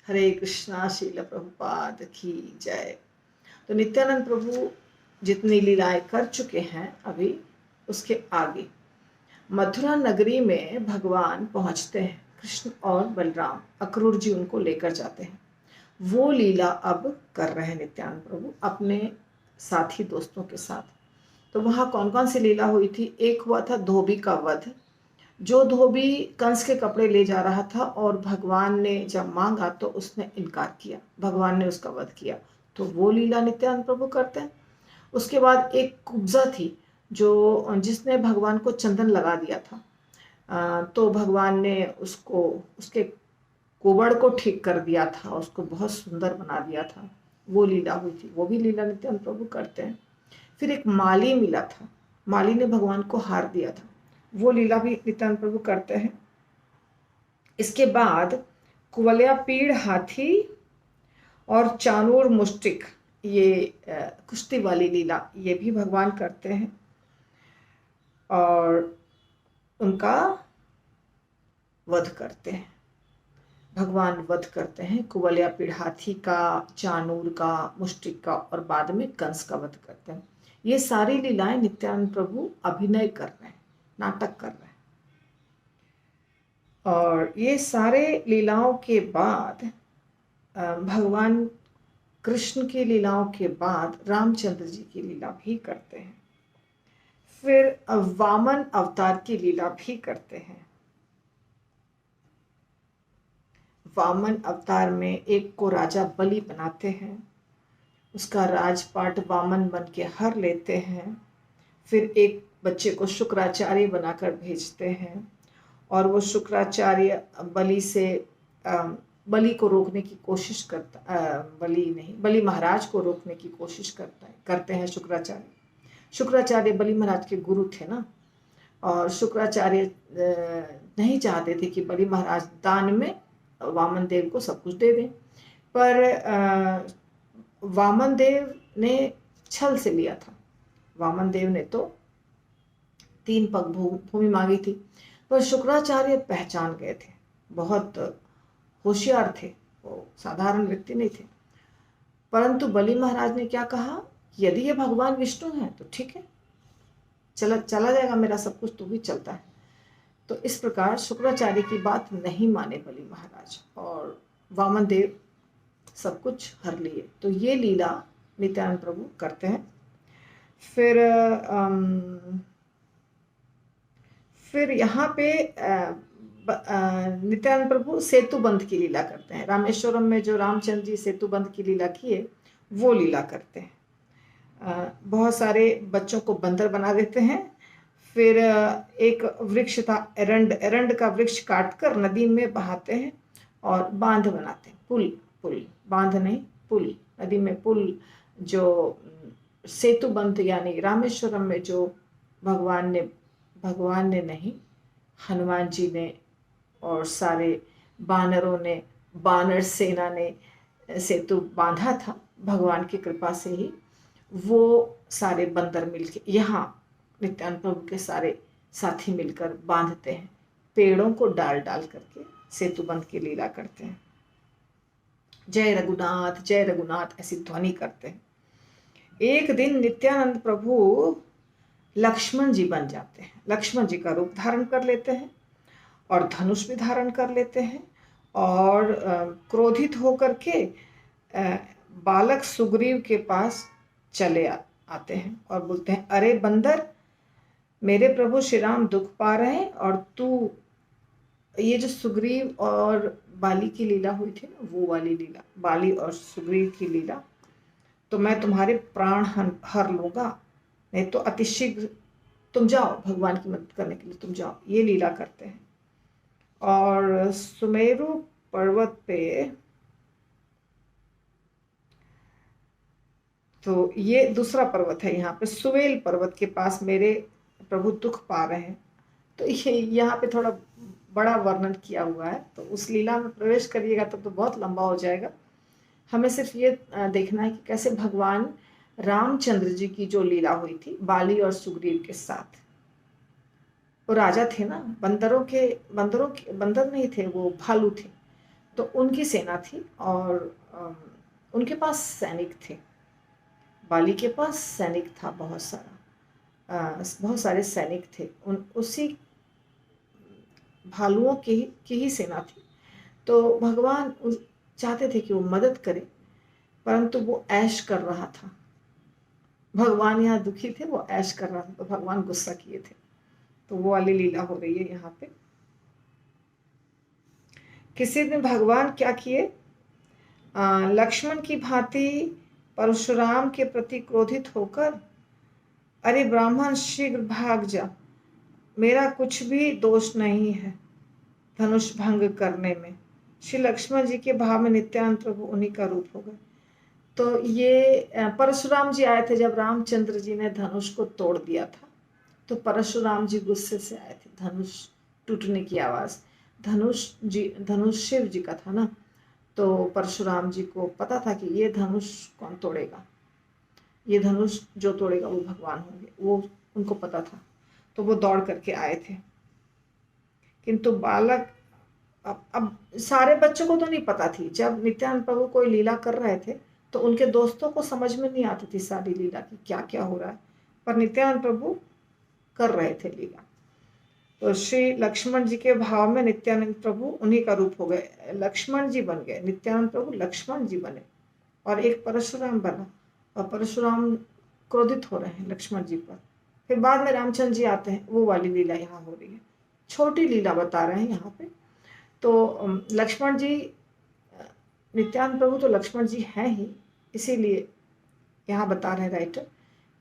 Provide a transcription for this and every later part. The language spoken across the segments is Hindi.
हरे कृष्णा। श्रील प्रभुपाद की जय। तो नित्यानंद प्रभु जितनी लीलाएं कर चुके हैं अभी, उसके आगे मथुरा नगरी में भगवान पहुंचते हैं। कृष्ण और बलराम, अक्रूर जी उनको लेकर जाते हैं। वो लीला अब कर रहे हैं नित्यानंद प्रभु अपने साथी दोस्तों के साथ। तो वहाँ कौन कौन सी लीला हुई थी? एक हुआ था धोबी का वध। जो धोबी कंस के कपड़े ले जा रहा था और भगवान ने जब मांगा तो उसने इनकार किया, भगवान ने उसका वध किया। तो वो लीला नित्यानंद प्रभु करते हैं। उसके बाद एक कुब्जा थी जो जिसने भगवान को चंदन लगा दिया था। तो भगवान ने उसको, उसके कुबड़ को ठीक कर दिया था, उसको बहुत सुंदर बना दिया था। वो लीला हुई थी, वो भी लीला नित्यानंद प्रभु करते हैं। फिर एक माली मिला था, माली ने भगवान को हार दिया था, वो लीला भी नित्यानंद प्रभु करते हैं। इसके बाद कुवलया पीड़ हाथी और चानूर मुष्टिक, ये कुश्ती वाली लीला, ये भी भगवान करते हैं और उनका वध करते हैं। भगवान वध करते हैं कुवलया पीड़ हाथी का, चानूर का, मुष्टिक का और बाद में कंस का वध करते हैं। ये सारी लीलाएं नित्यानंद प्रभु अभिनय कर रहे हैं, नाटक कर रहे हैं। और ये सारे लीलाओं के बाद भगवान कृष्ण की लीलाओं के बाद रामचंद्र जी की लीला भी करते हैं। फिर वामन अवतार की लीला भी करते हैं। वामन अवतार में एक को राजा बलि बनाते हैं, उसका राजपाट वामन बन के हर लेते हैं। फिर एक बच्चे को शुक्राचार्य बनाकर भेजते हैं और वो शुक्राचार्य बलि से बलि को रोकने की कोशिश करता, बलि महाराज को रोकने की कोशिश करते हैं शुक्राचार्य। शुक्राचार्य बलि महाराज के गुरु थे ना, और शुक्राचार्य नहीं चाहते थे कि बलि महाराज दान में वामन देव को सब कुछ दे दें, पर वामन देव ने छल से लिया था। वामन देव ने तो 3 पग भूमि मांगी थी, पर शुक्राचार्य पहचान गए थे, बहुत होशियार थे, वो साधारण व्यक्ति नहीं थे। परंतु बलि महाराज ने क्या कहा, यदि ये भगवान विष्णु हैं तो ठीक है, चला जाएगा मेरा सब कुछ, तो भी चलता है। तो इस प्रकार शुक्राचार्य की बात नहीं माने बलि महाराज और वामन देव सब कुछ हर लिए। तो ये लीला नित्यानंद प्रभु करते हैं। फिर यहाँ पे नित्यानंद प्रभु सेतु बंध की लीला करते हैं। रामेश्वरम में जो रामचंद्र जी सेतु बंध की लीला किए, वो लीला करते हैं। बहुत सारे बच्चों को बंदर बना देते हैं। फिर एक वृक्ष था एरंड का वृक्ष काटकर नदी में बहाते हैं और बांध बनाते हैं, पुल बांध नहीं, पुल, नदी में पुल, जो सेतु बंध, यानी रामेश्वरम में जो भगवान ने नहीं, हनुमान जी ने और सारे बानरों ने, बानर सेना ने सेतु बांधा था भगवान की कृपा से ही। वो सारे बंदर मिलके यहाँ नित्यानंद प्रभु के सारे साथी मिलकर बांधते हैं, पेड़ों को डाल डाल करके सेतु बंध की लीला करते हैं। जय रघुनाथ ऐसी ध्वनि करते हैं। एक दिन नित्यानंद प्रभु लक्ष्मण जी बन जाते हैं, लक्ष्मण जी का रूप धारण कर लेते हैं और धनुष भी धारण कर लेते हैं और क्रोधित होकर के बालक सुग्रीव के पास चले आते हैं और बोलते हैं, अरे बंदर, मेरे प्रभु श्री राम दुख पा रहे हैं और तू, ये जो सुग्रीव और बाली की लीला हुई थी ना, वो वाली लीला, बाली और सुग्रीव की लीला, तो मैं तुम्हारे प्राण हर लूंगा, नहीं तो अतिशीघ्र तुम जाओ, भगवान की मदद करने के लिए तुम जाओ। ये लीला करते हैं। और सुमेरु पर्वत पे, तो ये दूसरा पर्वत है, यहाँ पे सुवेल पर्वत के पास मेरे प्रभु दुख पा रहे हैं। तो ये यहाँ पे थोड़ा बड़ा वर्णन किया हुआ है, तो उस लीला में प्रवेश करिएगा तो बहुत लंबा हो जाएगा। हमें सिर्फ ये देखना है कि कैसे भगवान रामचंद्र जी की जो लीला हुई थी बाली और सुग्रीव के साथ, वो राजा थे ना, बंदर नहीं थे, वो भालू थे। तो उनकी सेना थी और उनके पास सैनिक थे। बाली के पास सैनिक था बहुत सारा, बहुत सारे सैनिक थे। उसी भालुओं की ही सेना थी। तो भगवान चाहते थे कि वो मदद करे, परंतु वो ऐश कर रहा था। भगवान यहाँ दुखी थे, वो ऐश कर रहा था, तो भगवान गुस्सा किए थे। तो वो वाली लीला हो रही है यहाँ पे। किसी दिन भगवान क्या किए, लक्ष्मण की भांति परशुराम के प्रति क्रोधित होकर, अरे ब्राह्मण शीघ्र भाग जा, मेरा कुछ भी दोष नहीं है धनुष भंग करने में। श्री लक्ष्मण जी के भाव में नित्यानंद प्रभु उन्हीं का रूप हो गए। तो ये परशुराम जी आए थे जब रामचंद्र जी ने धनुष को तोड़ दिया था। तो परशुराम जी गुस्से से आए थे, धनुष टूटने की आवाज। धनुष शिव जी का था ना, तो परशुराम जी को पता था कि ये धनुष कौन तोड़ेगा, ये धनुष जो तोड़ेगा वो भगवान होंगे, वो उनको पता था। तो वो दौड़ करके आए थे। किंतु बालक, अब सारे बच्चों को तो नहीं पता थी। जब नित्यानंद प्रभु कोई लीला कर रहे थे तो उनके दोस्तों को समझ में नहीं आती थी सारी लीला की क्या क्या हो रहा है, पर नित्यानंद प्रभु कर रहे थे लीला। तो श्री लक्ष्मण जी के भाव में नित्यानंद प्रभु उन्हीं का रूप हो गए, लक्ष्मण जी बन गए। नित्यानंद प्रभु लक्ष्मण जी बने और एक परशुराम बना, और परशुराम क्रोधित हो रहे हैं लक्ष्मण जी पर। फिर बाद में रामचंद्र जी आते हैं, वो वाली लीला यहाँ हो रही है। छोटी लीला बता रहे हैं यहाँ पे। तो लक्ष्मण जी, नित्यानंद प्रभु तो लक्ष्मण जी हैं ही, इसीलिए यहाँ बता रहे राइटर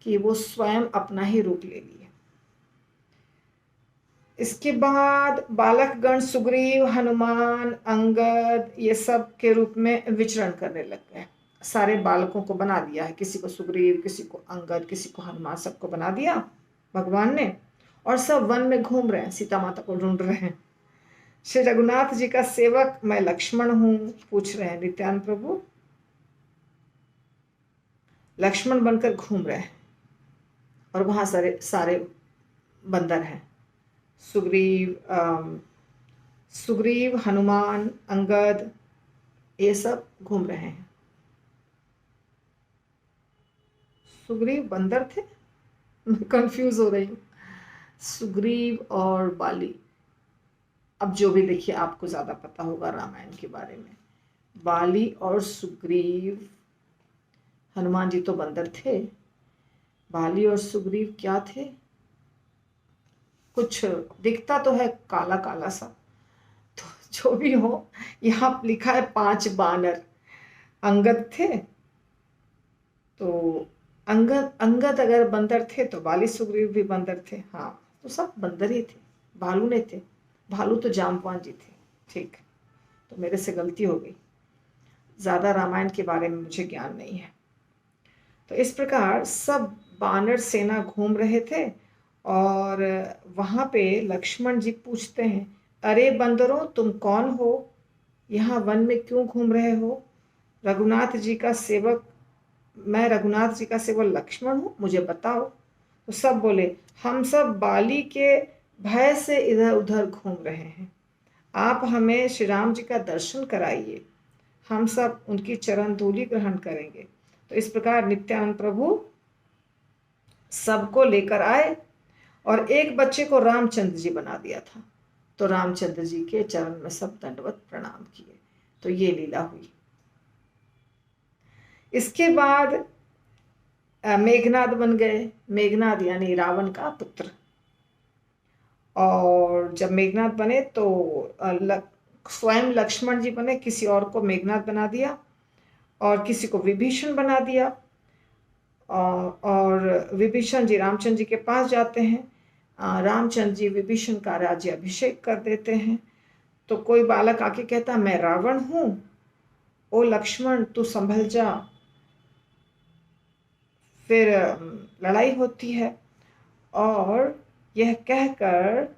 कि वो स्वयं अपना ही रूप ले लिए। इसके बाद बालकगण सुग्रीव, हनुमान, अंगद ये सब के रूप में विचरण करने लग गए। सारे बालकों को बना दिया है, किसी को सुग्रीव, किसी को अंगद, किसी को हनुमान, सबको बना दिया भगवान ने। और सब वन में घूम रहे हैं, सीता माता को ढूंढ रहे हैं। श्री रघुनाथ जी का सेवक मैं लक्ष्मण हूं, पूछ रहे हैं नित्यानंद प्रभु। लक्ष्मण बनकर घूम रहे हैं और वहां सारे बंदर हैं। सुग्रीव, हनुमान, अंगद ये सब घूम रहे हैं। सुग्रीव बंदर थे, मैं कंफ्यूज हो रही हूँ। सुग्रीव और बाली, अब जो भी देखिए आपको ज्यादा पता होगा रामायण के बारे में। बाली और सुग्रीव, हनुमान जी तो बंदर थे, बाली और सुग्रीव क्या थे, कुछ दिखता तो है काला काला सा। तो जो भी हो, यहाँ लिखा है 5 बानर। अंगद थे, तो अंगद अगर बंदर थे तो बाली सुग्रीव भी बंदर थे। हाँ, तो सब बंदर ही थे, भालू नहीं थे। भालू तो जाम्बवान जी थे। ठीक, तो मेरे से गलती हो गई, ज्यादा रामायण के बारे में मुझे ज्ञान नहीं है। तो इस प्रकार सब बानर सेना घूम रहे थे और वहां पे लक्ष्मण जी पूछते हैं, अरे बंदरों तुम कौन हो, यहाँ वन में क्यों घूम रहे हो? रघुनाथ जी का सेवक, मैं रघुनाथ जी का सेवक लक्ष्मण हूँ, मुझे बताओ। तो सब बोले, हम सब बाली के भय से इधर उधर घूम रहे हैं, आप हमें श्री राम जी का दर्शन कराइए, हम सब उनकी चरण धूलि ग्रहण करेंगे। तो इस प्रकार नित्यानंद प्रभु सबको लेकर आए और एक बच्चे को रामचंद्र जी बना दिया था। तो रामचंद्र जी के चरण में सब दंडवत प्रणाम किए। तो ये लीला हुई। इसके बाद मेघनाद बन गए। मेघनाद यानी रावण का पुत्र। और जब मेघनाद बने तो स्वयं लक्ष्मण जी बने, किसी और को मेघनाद बना दिया और किसी को विभीषण बना दिया। और विभीषण जी रामचंद्र जी के पास जाते हैं, रामचंद्र जी विभीषण का राज्य अभिषेक कर देते हैं। तो कोई बालक आके कहता, मैं रावण हूं, ओ लक्ष्मण तू संभल जा। फिर लड़ाई होती है और यह कहकर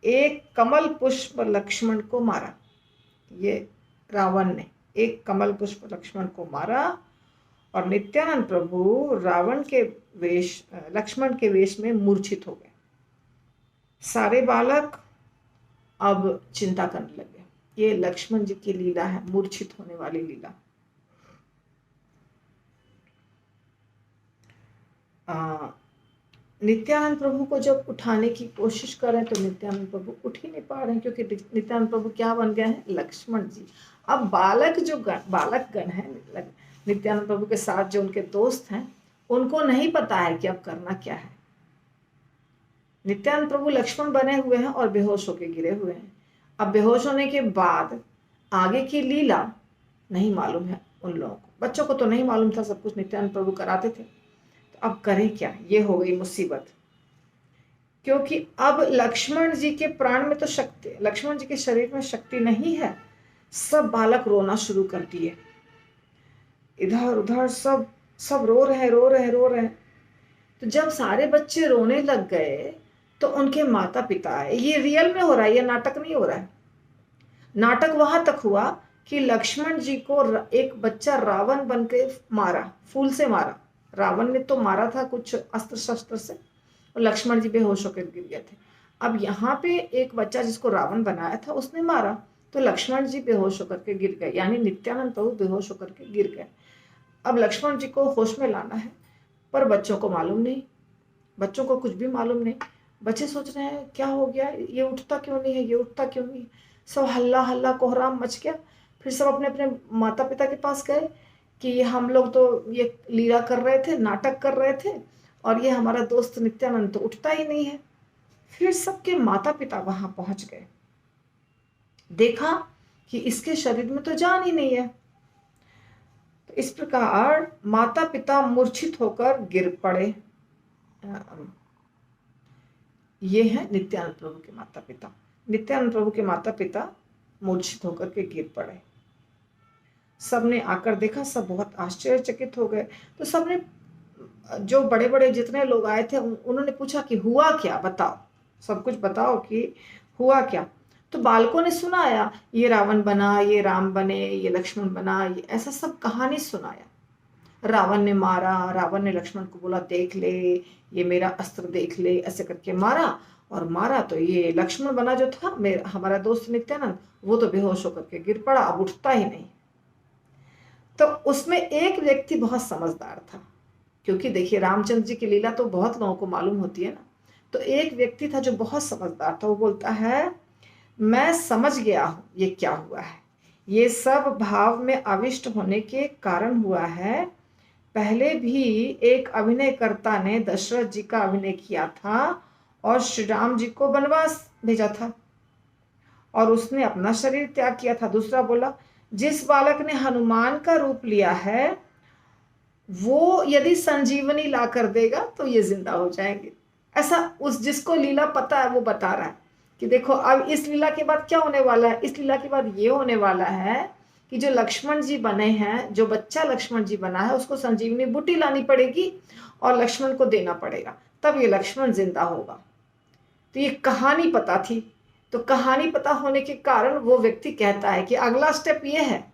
एक कमल पुष्प लक्ष्मण को मारा। ये रावण ने एक कमल पुष्प लक्ष्मण को मारा और नित्यानंद प्रभु रावण के वेश, लक्ष्मण के वेश में मूर्छित हो गए। सारे बालक अब चिंता करने लगे, ये लक्ष्मण जी की लीला है, मूर्छित होने वाली लीला। नित्यानंद प्रभु को जब उठाने की कोशिश करें तो नित्यानंद प्रभु उठ ही नहीं पा रहे हैं, क्योंकि नित्यानंद प्रभु क्या बन गए हैं? लक्ष्मण जी। अब बालक गण है नित्यानंद प्रभु के साथ, जो उनके दोस्त हैं, उनको नहीं पता है कि अब करना क्या है। नित्यानंद प्रभु लक्ष्मण बने हुए हैं और बेहोश होकर गिरे हुए हैं। अब बेहोश होने के बाद आगे की लीला नहीं मालूम है उन लोगों को। बच्चों को तो नहीं मालूम था, सब कुछ नित्यानंद प्रभु कराते थे। तो अब करें क्या? ये हो गई मुसीबत, क्योंकि अब लक्ष्मण जी के प्राण में तो शक्ति, लक्ष्मण जी के शरीर में शक्ति नहीं है। सब बालक रोना शुरू कर दिए, इधर उधर सब रो रहे हैं। तो जब सारे बच्चे रोने लग गए तो उनके माता पिता आए। ये रियल में हो रहा है, ये नाटक नहीं हो रहा है। नाटक वहां तक हुआ कि लक्ष्मण जी को एक बच्चा रावण बन के मारा, फूल से मारा। रावण ने तो मारा था कुछ अस्त्र शस्त्र से, और लक्ष्मण जी बेहोश होकर गिर गए थे। अब यहाँ पे एक बच्चा जिसको रावण बनाया था उसने मारा, तो लक्ष्मण जी बेहोश होकर के गिर गए, यानी नित्यानंद प्रभु बेहोश होकर के गिर गए। अब लक्ष्मण जी को होश में लाना है, पर बच्चों को मालूम नहीं, बच्चों को कुछ भी मालूम नहीं। बच्चे सोच रहे हैं क्या हो गया, ये उठता क्यों नहीं है, ये उठता क्यों नहीं। सब हल्ला कोहराम मच गया। फिर सब अपने अपने माता पिता के पास गए कि हम लोग तो ये लीला कर रहे थे, नाटक कर रहे थे, और ये हमारा दोस्त नित्यानंद तो उठता ही नहीं है। फिर सबके माता पिता वहां पहुंच गए, देखा कि इसके शरीर में तो जान ही नहीं है। तो इस प्रकार माता पिता मूर्छित होकर गिर पड़े। ये है नित्यानंद प्रभु के माता पिता। नित्यानंद प्रभु के माता पिता मूर्छित होकर के गिर पड़े। सबने आकर देखा, सब बहुत आश्चर्यचकित हो गए। तो सबने, जो बड़े बड़े जितने लोग आए थे, उन्होंने पूछा कि हुआ क्या, बताओ, सब कुछ बताओ कि हुआ क्या। तो बालकों ने सुनाया, ये रावण बना, ये राम बने, ये लक्ष्मण बना, ये ऐसा सब कहानी सुनाया। रावण ने मारा, रावण ने लक्ष्मण को बोला देख ले, ये मेरा अस्त्र देख ले, ऐसे करके मारा, और मारा तो ये लक्ष्मण बना जो था मेरा, हमारा दोस्त नित्यानंद, वो तो बेहोश होकर के गिर पड़ा, अब उठता ही नहीं। तो उसमें एक व्यक्ति बहुत समझदार था, क्योंकि देखिए रामचंद्र जी की लीला तो बहुत लोगों को मालूम होती है ना। तो एक व्यक्ति था जो बहुत समझदार था। वो बोलता है, मैं समझ गया हूं ये क्या हुआ है। ये सब भाव में आविष्ट होने के कारण हुआ है। पहले भी एक अभिनयकर्ता ने दशरथ जी का अभिनय किया था और श्री राम जी को वनवास भेजा था, और उसने अपना शरीर त्याग किया था। दूसरा बोला, जिस बालक ने हनुमान का रूप लिया है वो यदि संजीवनी ला कर देगा तो ये जिंदा हो जाएंगे। ऐसा उस जिसको लीला पता है वो बता रहा है कि देखो अब इस लीला के बाद क्या होने वाला है। इस लीला के बाद ये होने वाला है कि जो लक्ष्मण जी बने हैं, जो बच्चा लक्ष्मण जी बना है, उसको संजीवनी बूटी लानी पड़ेगी और लक्ष्मण को देना पड़ेगा, तब ये लक्ष्मण जिंदा होगा। तो ये कहानी पता थी। तो कहानी पता होने के कारण वो व्यक्ति कहता है कि अगला स्टेप ये है,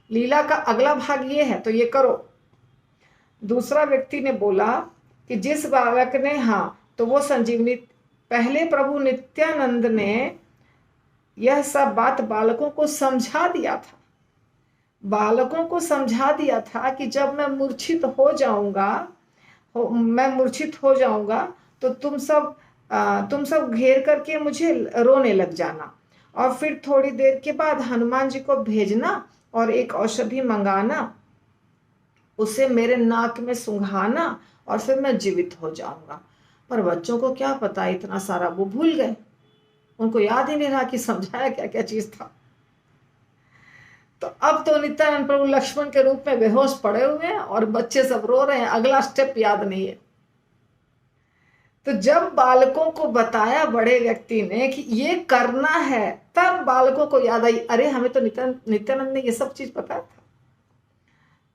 लीला का अगला भाग ये है, तो ये करो। दूसरा व्यक्ति ने बोला कि जिस बालक ने, हाँ, तो वो संजीवनी, पहले प्रभु नित्यानंद ने यह सब बात बालकों को समझा दिया था। बालकों को समझा दिया था कि जब मैं मूर्छित हो जाऊंगा तो तुम सब घेर करके मुझे रोने लग जाना, और फिर थोड़ी देर के बाद हनुमान जी को भेजना और एक औषधि मंगाना, उसे मेरे नाक में सूंघाना, और फिर मैं जीवित हो जाऊंगा। पर बच्चों को क्या पता, इतना सारा वो भूल गए, उनको याद ही नहीं रहा कि समझाया क्या क्या चीज था। तो अब तो नित्यानंद प्रभु लक्ष्मण के रूप में बेहोश पड़े हुए हैं और बच्चे सब रो रहे हैं, अगला स्टेप याद नहीं है। तो जब बालकों को बताया बड़े व्यक्ति ने कि ये करना है, तब बालकों को याद आई, अरे हमें तो नित्यानंद ने ये सब चीज पता था।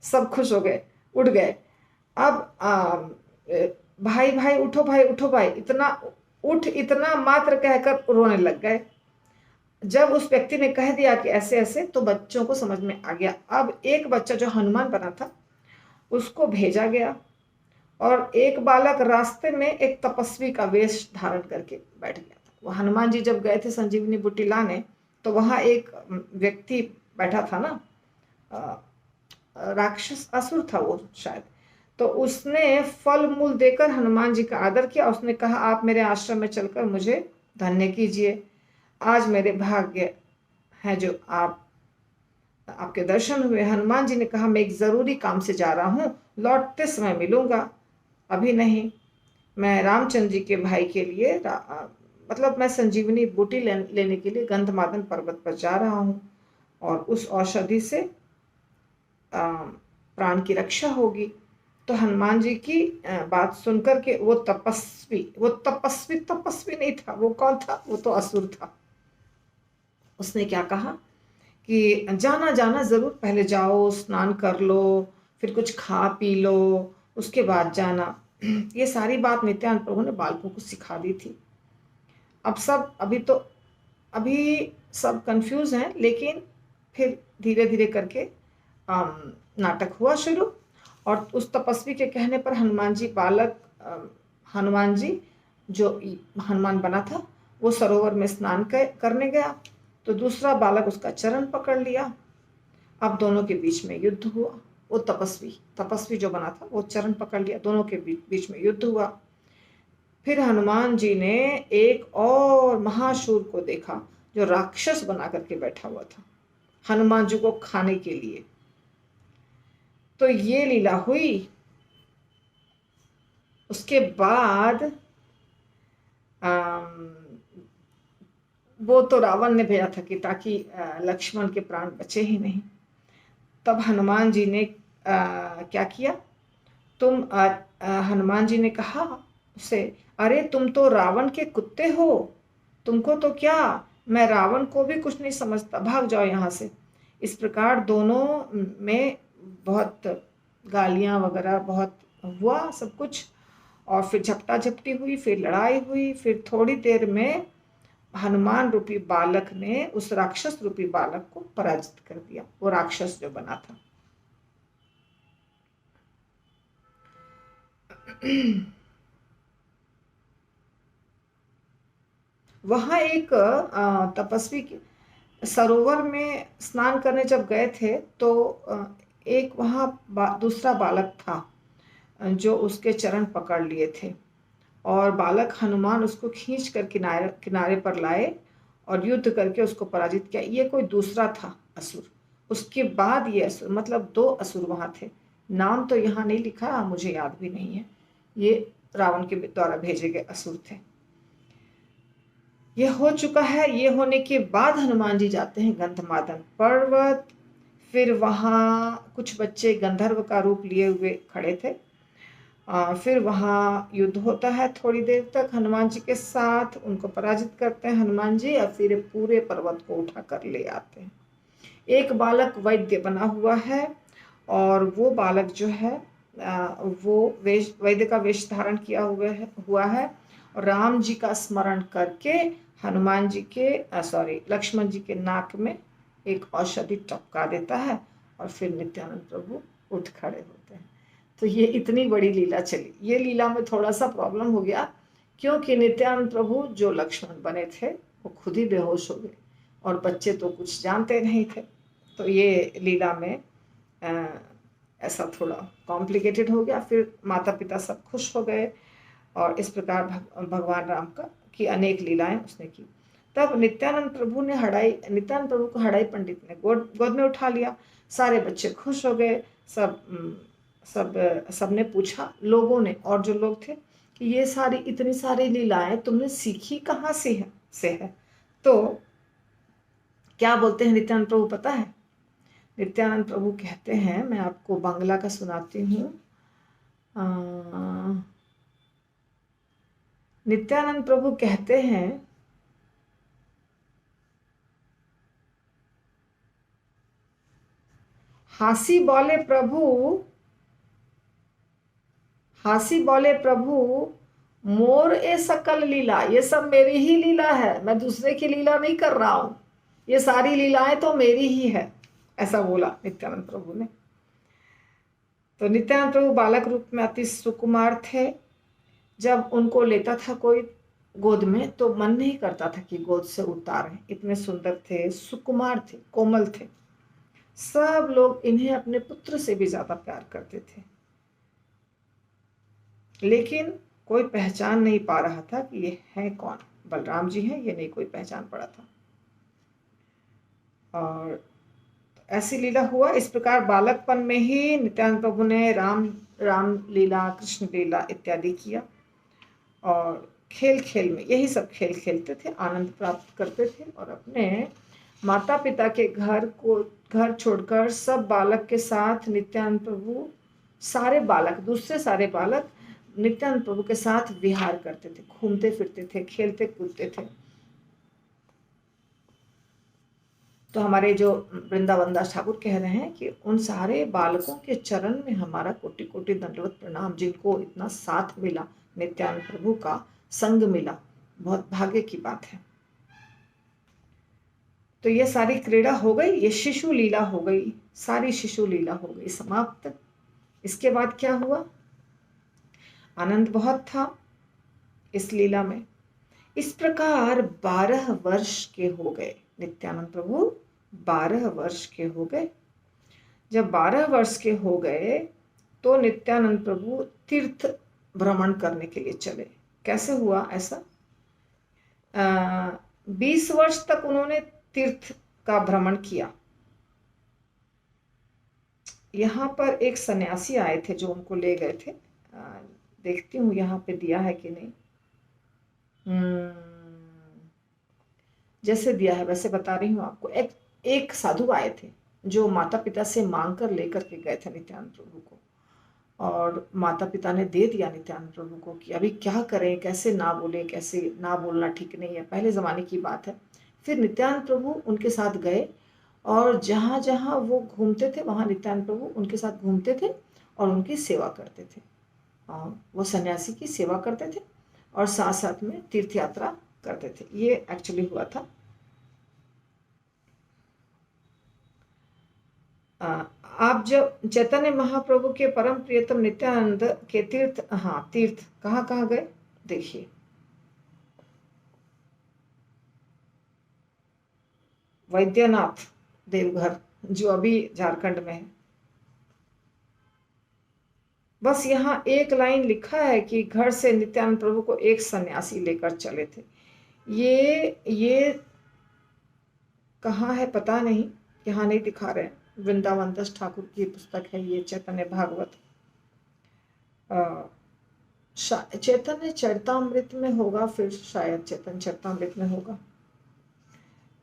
सब खुश हो गए, उठ गए। अब भाई उठो भाई, इतना मात्र कहकर रोने लग गए। जब उस व्यक्ति ने कह दिया कि ऐसे ऐसे, तो बच्चों को समझ में आ गया। अब एक बच्चा जो हनुमान बना था उसको भेजा गया, और एक बालक रास्ते में एक तपस्वी का वेश धारण करके बैठ गया था। वो हनुमान जी जब गए थे संजीवनी बूटी लाने, तो वहाँ एक व्यक्ति बैठा था ना, राक्षस असुर था वो शायद। तो उसने फल मूल देकर हनुमान जी का आदर किया। उसने कहा, आप मेरे आश्रम में चलकर मुझे धन्य कीजिए। आज मेरे भाग्य है जो आपके दर्शन हुए। हनुमान जी ने कहा, मैं एक जरूरी काम से जा रहा हूँ, लौटते समय मिलूंगा, अभी नहीं। मैं रामचंद्र जी के भाई के लिए मतलब मैं संजीवनी बूटी लेने के लिए गंधमादन पर्वत पर जा रहा हूँ, और उस औषधि से प्राण की रक्षा होगी। तो हनुमान जी की बात सुनकर के वो तपस्वी नहीं था। वो कौन था? वो तो असुर था। उसने क्या कहा कि जाना जाना जरूर, पहले जाओ, स्नान कर लो, फिर कुछ खा पी लो, उसके बाद जाना। ये सारी बात नित्यानंद प्रभु ने बालकों को सिखा दी थी। अब सब अभी सब कंफ्यूज हैं, लेकिन फिर धीरे धीरे करके नाटक हुआ शुरू। और उस तपस्वी के कहने पर हनुमान जी जो हनुमान बना था, वो सरोवर में स्नान करने गया। तो दूसरा बालक उसका चरण पकड़ लिया। अब दोनों के बीच में युद्ध हुआ। वो तपस्वी जो बना था वो चरण पकड़ लिया, दोनों के बीच में युद्ध हुआ। फिर हनुमान जी ने एक और महाशूर को देखा जो राक्षस बना करके बैठा हुआ था हनुमान जी को खाने के लिए। तो ये लीला हुई। उसके बाद वो तो रावण ने भेजा था कि ताकि लक्ष्मण के प्राण बचे ही नहीं। तब हनुमान जी ने क्या किया, हनुमान जी ने कहा उसे, अरे तुम तो रावण के कुत्ते हो, तुमको तो क्या, मैं रावण को भी कुछ नहीं समझता, भाग जाओ यहाँ से। इस प्रकार दोनों में बहुत गालियां वगैरह बहुत हुआ सब कुछ। और फिर झपटा झपटी हुई, फिर लड़ाई हुई। फिर थोड़ी देर में हनुमान रूपी बालक ने उस राक्षस रूपी बालक को पराजित कर दिया, वो राक्षस जो बना था। वहां एक तपस्वी सरोवर में स्नान करने जब गए थे, तो एक वहां दूसरा बालक था जो उसके चरण पकड़ लिए थे, और बालक हनुमान उसको खींच कर किनारे पर लाए और युद्ध करके उसको पराजित किया। ये कोई दूसरा था असुर। उसके बाद ये असुर, मतलब 2 असुर वहां थे। नाम तो यहाँ नहीं लिखा, मुझे याद भी नहीं है। ये रावण के द्वारा भेजे गए असुर थे। ये हो चुका है। ये होने के बाद हनुमान जी जाते हैं गंधमादन पर्वत। फिर वहां कुछ बच्चे गंधर्व का रूप लिए हुए खड़े थे। फिर वहाँ युद्ध होता है थोड़ी देर तक हनुमान जी के साथ। उनको पराजित करते हैं हनुमान जी, और फिर पूरे पर्वत को उठा कर ले आते हैं। एक बालक वैद्य बना हुआ है, और वो बालक जो है वो वैद्य का वेश धारण किया हुआ है, और राम जी का स्मरण करके हनुमान जी के लक्ष्मण जी के नाक में एक औषधि टपका देता है, और फिर नित्यानंद प्रभु उठ खड़े होते हैं। तो ये इतनी बड़ी लीला चली। ये लीला में थोड़ा सा प्रॉब्लम हो गया, क्योंकि नित्यानंद प्रभु जो लक्ष्मण बने थे वो खुद ही बेहोश हो गए, और बच्चे तो कुछ जानते नहीं थे। तो ये लीला में ऐसा थोड़ा कॉम्प्लिकेटेड हो गया। फिर माता पिता सब खुश हो गए, और इस प्रकार भगवान राम की अनेक लीलाएं उसने की। तब नित्यानंद प्रभु को हड़ाई पंडित ने गोद में उठा लिया। सारे बच्चे खुश हो गए। सबने पूछा, लोगों ने, और जो लोग थे, कि ये इतनी सारी लीलाएं तुमने सीखी कहाँ से है। तो क्या बोलते हैं नित्यानंद प्रभु पता है? नित्यानंद प्रभु कहते हैं, मैं आपको बांग्ला का सुनाती हूँ। नित्यानंद प्रभु कहते हैं, हासी बोले प्रभु मोर ए सकल लीला, ये सब मेरी ही लीला है, मैं दूसरे की लीला नहीं कर रहा हूं, ये सारी लीलाएं तो मेरी ही है। ऐसा बोला नित्यानंद प्रभु ने। तो नित्यानंद प्रभु बालक रूप में अति सुकुमार थे। जब उनको लेता था कोई, गोद में, तो मन नहीं करता था कि गोद से उतारें। इतने सुंदर थे, सुकुमार थे, कोमल थे। सब लोग इन्हें अपने पुत्र से भी ज्यादा प्यार करते थे, लेकिन कोई पहचान नहीं पा रहा था कि ये है कौन, बलराम जी हैं, ये नहीं कोई पहचान पड़ा था। और ऐसी लीला हुआ। इस प्रकार बालकपन में ही नित्यानंद प्रभु ने राम लीला, कृष्ण लीला इत्यादि किया, और खेल खेल में यही सब खेल खेलते थे, आनंद प्राप्त करते थे, और अपने माता पिता के घर छोड़कर सब बालक के साथ नित्यानंद प्रभु, सारे बालक, दूसरे सारे बालक नित्यानंद प्रभु के साथ विहार करते थे, घूमते फिरते थे, खेलते कूदते थे। तो हमारे जो वृंदावन दास ठाकुर कह रहे हैं कि उन सारे बालकों के चरण में हमारा कोटि कोटि दंडवत प्रणाम, जिनको इतना साथ मिला, नित्यानंद प्रभु का संग मिला, बहुत भाग्य की बात है। तो ये सारी क्रीड़ा हो गई, ये शिशु लीला हो गई, सारी शिशु लीला हो गई समाप्त। इसके बाद क्या हुआ? आनंद बहुत था इस लीला में। इस प्रकार 12 वर्ष के हो गए नित्यानंद प्रभु, 12 वर्ष के हो गए। जब 12 वर्ष के हो गए तो नित्यानंद प्रभु तीर्थ भ्रमण करने के लिए चले। कैसे हुआ ऐसा? 20 वर्ष तक उन्होंने तीर्थ का भ्रमण किया। यहाँ पर एक सन्यासी आए थे जो उनको ले गए थे। देखती हूँ यहाँ पे दिया है कि नहीं। जैसे दिया है वैसे बता रही हूँ आपको। एक साधु आए थे जो माता पिता से मांग कर लेकर के गए थे नित्यानंद प्रभु को, और माता पिता ने दे दिया नित्यानंद प्रभु को कि अभी क्या करें, कैसे ना बोले, कैसे ना बोलना ठीक नहीं है, पहले ज़माने की बात है। फिर नित्यानंद प्रभु उनके साथ गए, और जहाँ जहाँ वो घूमते थे वहाँ नित्यानंद प्रभु उनके साथ घूमते थे और उनकी सेवा करते थे। वो सन्यासी की सेवा करते थे और साथ साथ में तीर्थ यात्रा करते थे। ये एक्चुअली हुआ था। आप जब चैतन्य महाप्रभु के परम प्रियतम नित्यानंद के तीर्थ, तीर्थ कहाँ कहाँ गए देखिए। वैद्यनाथ देवघर, जो अभी झारखंड में है। बस यहाँ एक लाइन लिखा है कि घर से नित्यानंद प्रभु को एक सन्यासी लेकर चले थे। ये कहाँ है पता नहीं, यहाँ नहीं दिखा रहे हैं। वृंदावन दास ठाकुर की पुस्तक है ये, चैतन्य भागवत, चैतन्य चरितामृत में होगा, फिर शायद चैतन्य चरितामृत में होगा।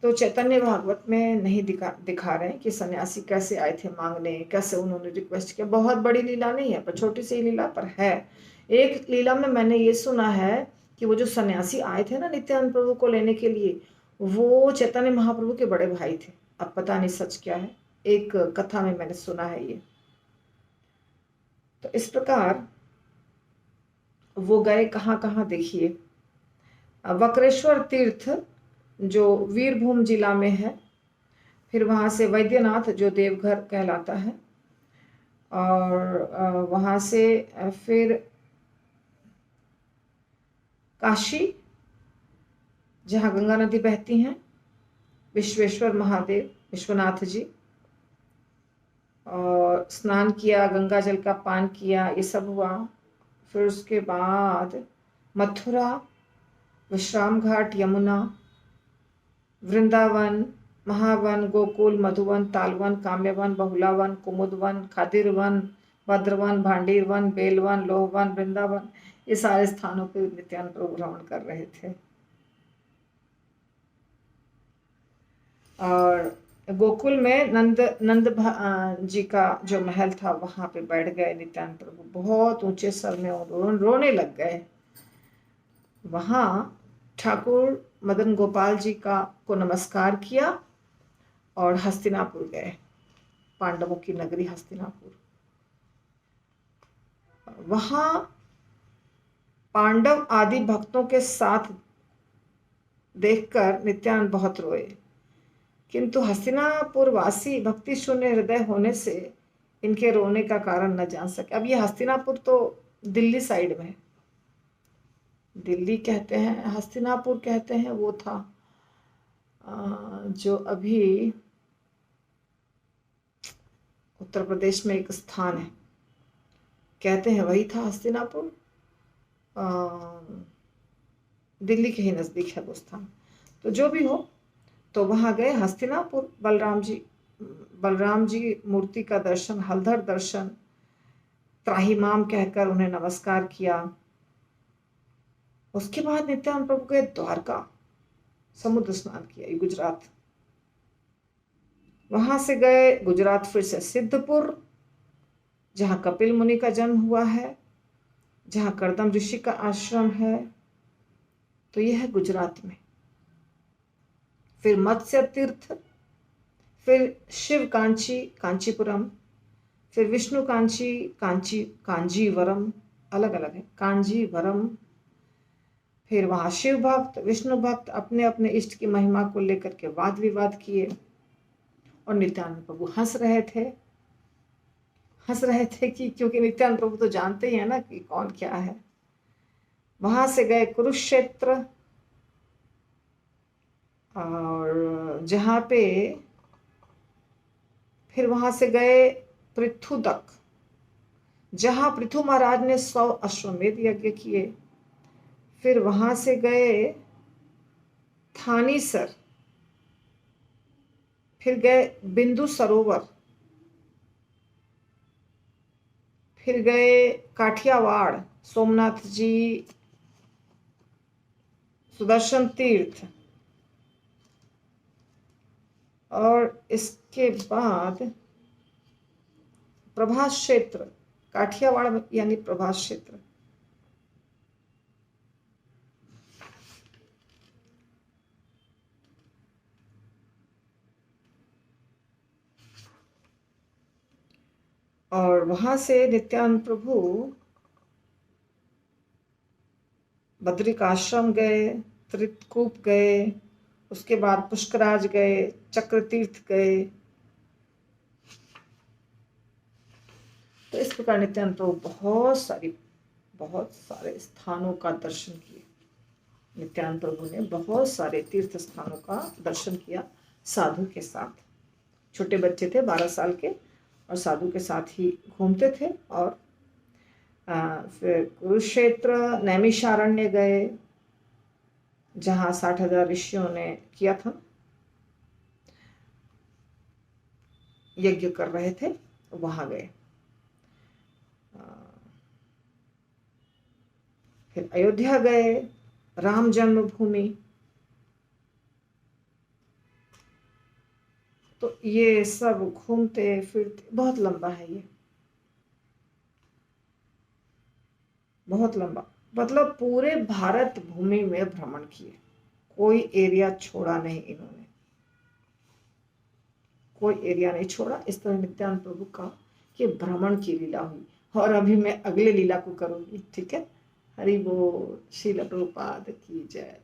तो चैतन्य भागवत में नहीं दिखा रहे हैं कि सन्यासी कैसे आए थे मांगने, कैसे उन्होंने रिक्वेस्ट किया। बहुत बड़ी लीला नहीं है, पर छोटी सी लीला पर है। एक लीला में मैंने ये सुना है कि वो जो सन्यासी आए थे ना नित्यानंद प्रभु को लेने के लिए, वो चैतन्य महाप्रभु के बड़े भाई थे। अब पता नहीं सच क्या है, एक कथा में मैंने सुना है ये। तो इस प्रकार वो गए कहाँ कहाँ देखिए। वक्रेश्वर तीर्थ जो वीरभूम जिला में है, फिर वहाँ से वैद्यनाथ जो देवघर कहलाता है, और वहाँ से फिर काशी जहाँ गंगा नदी बहती हैं, विश्वेश्वर महादेव विश्वनाथ जी, और स्नान किया, गंगा जल का पान किया, ये सब हुआ। फिर उसके बाद मथुरा, विश्राम घाट, यमुना, वृंदावन, महावन, गोकुल, मधुवन, तालवन, काम्यवन, बहुलावन, कुमुदवन, खादिरवन, भद्रवन, भांडीरवन, बेलवन, लोहवन, वृंदावन, ये सारे स्थानों पे नित्यानंद प्रभु भ्रमण कर रहे थे। और गोकुल में नंद जी का जो महल था वहां पे बैठ गए नित्यानंद प्रभु, बहुत ऊंचे स्वर में रोने लग गए। वहां ठाकुर मदन गोपाल जी को नमस्कार किया और हस्तिनापुर गए, पांडवों की नगरी हस्तिनापुर। वहां पांडव आदि भक्तों के साथ देखकर नित्यानंद बहुत रोए, किंतु हस्तिनापुर वासी भक्ति शून्य हृदय होने से इनके रोने का कारण न जान सके। अब ये हस्तिनापुर तो दिल्ली साइड में है, दिल्ली कहते हैं, हस्तिनापुर कहते हैं, वो था जो अभी उत्तर प्रदेश में एक स्थान है, कहते हैं वही था हस्तिनापुर। दिल्ली के ही नज़दीक है वो स्थान। तो जो भी हो, तो वहाँ गए हस्तिनापुर, बलराम जी मूर्ति का दर्शन, हलधर दर्शन, त्राहिमाम कहकर उन्हें नमस्कार किया। उसके बाद नित्यानंद प्रभु गए द्वारका, समुद्र स्नान किया, गुजरात। वहां से गए गुजरात फिर से सिद्धपुर, जहां कपिल मुनि का जन्म हुआ है, जहां करदम ऋषि का आश्रम है, तो यह है गुजरात में। फिर मत्स्य तीर्थ, फिर शिव कांची कांचीपुरम, फिर विष्णु कांची कांजीवरम, अलग अलग है, कांजीवरम। फिर वहां शिव भक्त विष्णु भक्त अपने अपने इष्ट की महिमा को लेकर के वाद विवाद किए, और नित्यानंद प्रभु हंस रहे कि क्योंकि नित्यानंद प्रभु तो जानते ही है ना कि कौन क्या है। वहां से गए कुरुक्षेत्र, और जहां पे फिर वहां से गए पृथुदक, जहां पृथु महाराज ने 100 अश्वमेध यज्ञ किए। फिर वहां से गए थानीसर, फिर गए बिंदु सरोवर, फिर गए काठियावाड़, सोमनाथ जी, सुदर्शन तीर्थ, और इसके बाद प्रभास क्षेत्र, काठियावाड़ यानी प्रभास क्षेत्र। और वहां से नित्यानंद प्रभु बद्रिकाश्रम गए, त्रिकूप गए, उसके बाद पुष्कराज गए, चक्रतीर्थ गए। तो इस प्रकार नित्यानंद प्रभु बहुत सारे स्थानों का दर्शन किए। नित्यानंद प्रभु ने बहुत सारे तीर्थ स्थानों का दर्शन किया साधु के साथ। छोटे बच्चे थे 12 साल के, और साधु के साथ ही घूमते थे। और फिर कुरुक्षेत्र, नैमिषारण्य गए, जहाँ 60,000 ऋषियों ने किया था, यज्ञ कर रहे थे, वहां गए। फिर अयोध्या गए, राम जन्मभूमि। तो ये सब घूमते फिरते, बहुत लंबा है ये, बहुत लंबा, मतलब पूरे भारत भूमि में भ्रमण किए, कोई एरिया छोड़ा नहीं इन्होंने, कोई एरिया नहीं छोड़ा। इस तरह नित्यानंद प्रभु का ये भ्रमण की लीला हुई। और अभी मैं अगले लीला को करूंगी, ठीक है। हरि बोल। श्रील प्रभुपाद की जय।